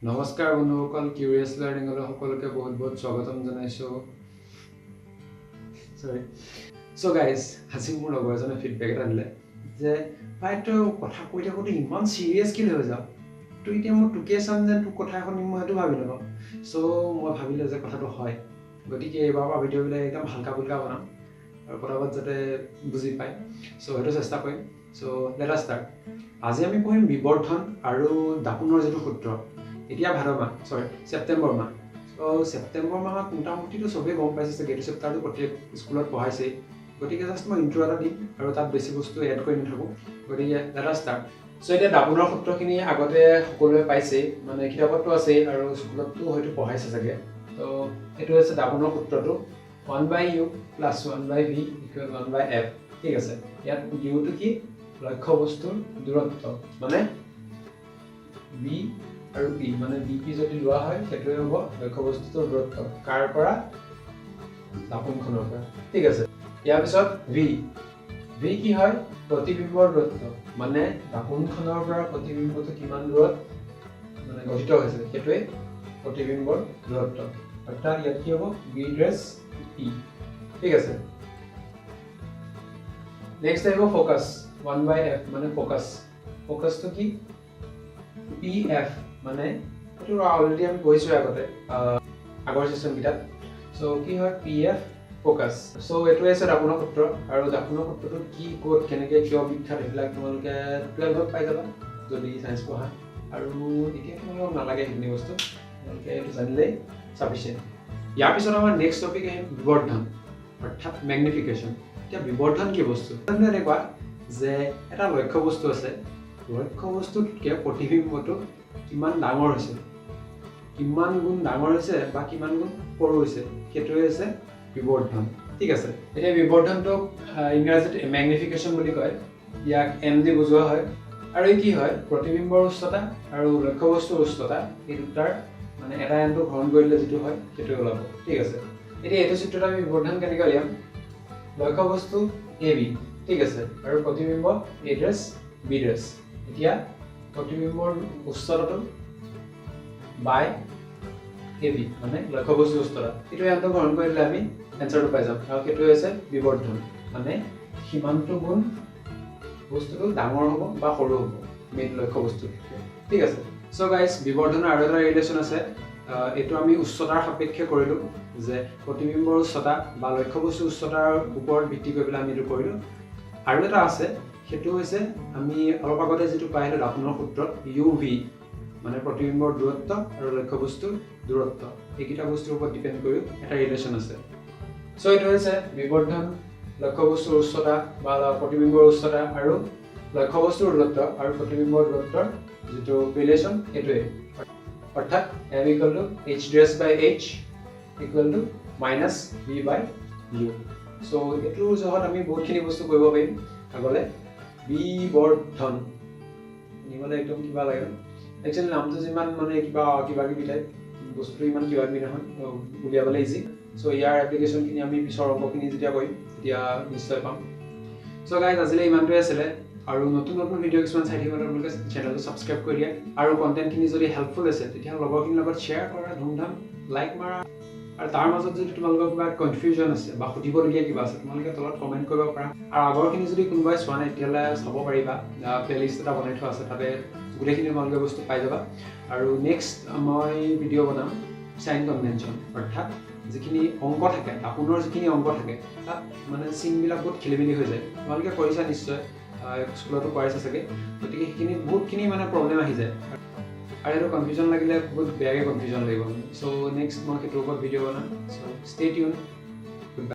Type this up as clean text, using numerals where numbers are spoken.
নমস্কাৰ বন্ধুসকল, কিউৰিয়াছ লাৰ্ণিঙলৈ সকলোকে বহুত বহুত স্বাগতম জনাইছোঁ। চ' গাইজ, আজি মোৰ লগৰ এজনে ফিডবেক এটা দিলে যে ভাই তই কথা কৈ থাকোঁতে ইমান চিৰিয়াছ কি হৈ যাওঁ, তই এতিয়া মই তোকে চাম যেন তোক কথা এখন দিম, মই সেইটো ভাবি নাপাওঁ। চ' মই ভাবিলোঁ যে কথাটো হয়, গতিকে এইবাৰৰ পৰা ভিডিঅ'বিলাক একদম হালকা ফুলকা বনাম আৰু পটাপট যাতে বুজি পায়। চ' সেইটো চেষ্টা কৰিম। চ' লেট আছ ষ্টাৰ্ট। আজি আমি পঢ়িম বিবৰ্ধন আৰু দাপোনৰ যিটো সূত্ৰ। এতিয়া ছেপ্টেম্বৰ মাহ। চ' ছেপ্টেম্বৰ মাহত মোটামুটিটো চবেই গম পাইছে চাগে, এইটো চেপ্টাৰটো প্ৰত্যেক স্কুলত পঢ়াইছেই। গতিকে জাষ্ট মই ইণ্ট্ৰ এটা দিম আৰু তাত বেছি বস্তু এড কৰি নাথাকোঁ। গতিকে লেট আছ ষ্টাৰ্ট। চ' এতিয়া দাপোনৰ সূত্ৰখিনি আগতে সকলোৱে পাইছেই, মানে কিতাপততো আছেই আৰু স্কুলততো হয়তো পঢ়াইছে চাগে। ত' এইটো হৈছে দাপোনৰ সূত্ৰটো 1/u + 1/v = 1/f। ঠিক আছে, ইয়াত ইউটো কি? লক্ষ্য বস্তুৰ দূৰত্ব, মানে বি আৰু পি, মানে বি পি যদি লোৱা হয় সেইটোৱে হ'ব লক্ষ্য বস্তুটোৰ দূৰত্ব, কাৰ পৰা? দাপোনখনৰ পৰা। ঠিক আছে, ইয়াৰ পিছত ভি কি হয়? প্ৰতিবিম্বৰ দূৰত্ব, মানে দাপোনখনৰ পৰা প্ৰতিবিম্বটো কিমান দূৰত মানে গঠিত হৈছে সেইটোৱে প্ৰতিবিম্বৰ দূৰত্ব। অৰ্থাৎ ইয়াত কি হ'ব? B dash P. ঠিক আছে, নেক্সট আহিব ফ'কাছ 1/f, মানে ফ'কাছটো কি? PF, মানে এইটো অলৰেডি আমি কৈছোঁ আগতে আগৰ ছেশ্যনকেইটাত। চ' কি হয়? PF focus. চ' এইটোৱে আছে দাপোনৰ সূত্ৰ, আৰু দাপোনৰ সূত্ৰটো কি, ক'ত, কেনেকৈ, কিয় বিখ্যাত, এইবিলাক তোমালোকে 12ত পাই যাবা যদি ছায়েন্স পঢ়া। আৰু এতিয়া তোমালোকক নালাগে সেইখিনি বস্তু, তোমালোকে এইটো জানিলেই চাফিচিয়েণ্ট। ইয়াৰ পিছত আমাৰ নেক্সট টপিক আহিম বিবৰ্ধন, অৰ্থাৎ মেগনিফিকেশ্যন। এতিয়া বিবৰ্ধন কি বস্তু? এনেকুৱা যে এটা লক্ষ্য বস্তু আছে, লক্ষ্য বস্তুতকৈ প্ৰতিবিম্বটো কিমান ডাঙৰ হৈছে, কিমান গুণ ডাঙৰ হৈছে বা কিমান গুণ সৰু হৈছে, সেইটোৱে হৈছে বিবৰ্ধন। ঠিক আছে, এতিয়া বিবৰ্ধনটোক ইংৰাজীত মেগনিফিকেশ্যন বুলি কয়। ইয়াক এম দি বুজোৱা হয়। আৰু এই কি হয়? প্ৰতিবিম্বৰ উচ্চতা আৰু লক্ষ্য বস্তুৰ উচ্চতা, এই দুটাৰ মানে এটা এনটো গ্ৰহণ কৰিলে যিটো হয় সেইটোৱে ওলাব। ঠিক আছে, এতিয়া এইটো চিত্ৰত আমি বিবৰ্ধন কেনেকৈ উলিয়াম? লক্ষ্য বস্তু এ বি, ঠিক আছে, আৰু প্ৰতিবিম্ব এ ড্ৰেছ বি ড্ৰেছ। এতিয়া প্ৰতিবিম্বৰ উচ্চতাটো বাই এ বি, মানে লক্ষ্য বস্তুৰ উচ্চতা, এইটো এনটো গ্ৰহণ কৰিলে আমি এনচাৰটো পাই যাম, আৰু সেইটোৱে হৈছে বিবৰ্ধন, মানে সিমানটো গুণ বস্তুটো ডাঙৰ হ'ব বা সৰু হ'ব মেইন লক্ষ্য বস্তুটোতকৈ। ঠিক আছে, চ' গাইজ, বিবৰ্ধনৰ আৰু এটা ৰিলেশ্যন আছে। এইটো আমি উচ্চতাৰ সাপেক্ষে কৰিলোঁ, যে প্ৰতিবিম্বৰ উচ্চতা বা লক্ষ্য বস্তুৰ উচ্চতাৰ ওপৰত ভিত্তি কৰি পেলাই আমি এইটো কৰিলোঁ। আৰু এটা আছে, সেইটো হৈছে আমি অলপ আগতে যিটো পাই আহিলোঁ দাপোনৰ সূত্ৰত, UV, মানে প্ৰতিবিম্বৰ দূৰত্ব আৰু লক্ষ্য বস্তুৰ দূৰত্ব, এইকেইটা বস্তুৰ ওপৰত ডিপেণ্ড কৰিও এটা ৰিলেশ্যন আছে। চ' এইটো হৈছে বিবৰ্ধন, লক্ষ্য বস্তুৰ উচ্চতা বা প্ৰতিবিম্বৰ উচ্চতা আৰু লক্ষ্য বস্তুৰ দূৰত্ব আৰু প্ৰতিবিম্বৰ দূৰত্বৰ যিটো ৰিলেশ্যন, সেইটোৱে। অৰ্থাৎ m = h ℓ = -v/u। চ' এইটোৰ জহত আমি বহুতখিনি বস্তু কৰিব পাৰিম আগলৈ। বিবৰ্ধন শুনিবলৈ একদম কিবা লাগে, একচুৱেলি নামটো যিমান মানে কিবা কিবি টাইপ, বস্তুটো ইমান কিবা কিবি নহয়, উলিয়াবলৈ ইজি। চ' ইয়াৰ এপ্লিকেশ্যনখিনি আমি পিছৰ অংকখিনি যেতিয়া কৰিম তেতিয়া নিশ্চয় পাম। চ' গাইজ, আজিলৈ ইমানটোৱে আছিলে, আৰু নতুন ভিডিঅ' কিছুমান চাই থাকিবলৈ আপোনালোকে চেনেলটো ছাবস্ক্ৰাইব কৰি দিয়ে, আৰু কণ্টেণ্টখিনি যদি হেল্পফুল আছে তেতিয়া লগৰখিনিৰ লগত শ্বেয়াৰ কৰা, ধুমধাম লাইক মাৰা। আৰু তাৰ মাজত যদি তোমালোকৰ কিবা কনফিউজন আছে বা সুধিবলগীয়া কিবা আছে, তোমালোকে তলত কমেণ্ট কৰিব পাৰা। আৰু আগৰখিনি যদি কোনোবাই চোৱা নাই তেতিয়াহ'লে চাব পাৰিবা, প্লেলিষ্ট এটা বনাই থোৱা আছে, তাতে গোটেইখিনি তোমালোকে বস্তু পাই যাবা। আৰু নেক্সট মই ভিডিঅ' বনাম চাইন কনভেনশ্যন, অৰ্থাৎ যিখিনি অংক থাকে, দাপোনৰ যিখিনি অংক থাকে, তাত মানে চিনবিলাক বহুত খেলিমেলি হৈ যায়। তোমালোকে কৰিছা নিশ্চয়, স্কুলতো কৰাইছে চাগে, গতিকে সেইখিনি বহুতখিনি মানে প্ৰব্লেম আহি যায়, আৰু সেইটো কনফিউজন লাগিলে বহুত বেয়াকৈ কনফিউজন লাগিব। চ' নেক্সট মই সেইটোৰ ওপৰত ভিডিঅ' বনাম। চ' ষ্টে টিউন।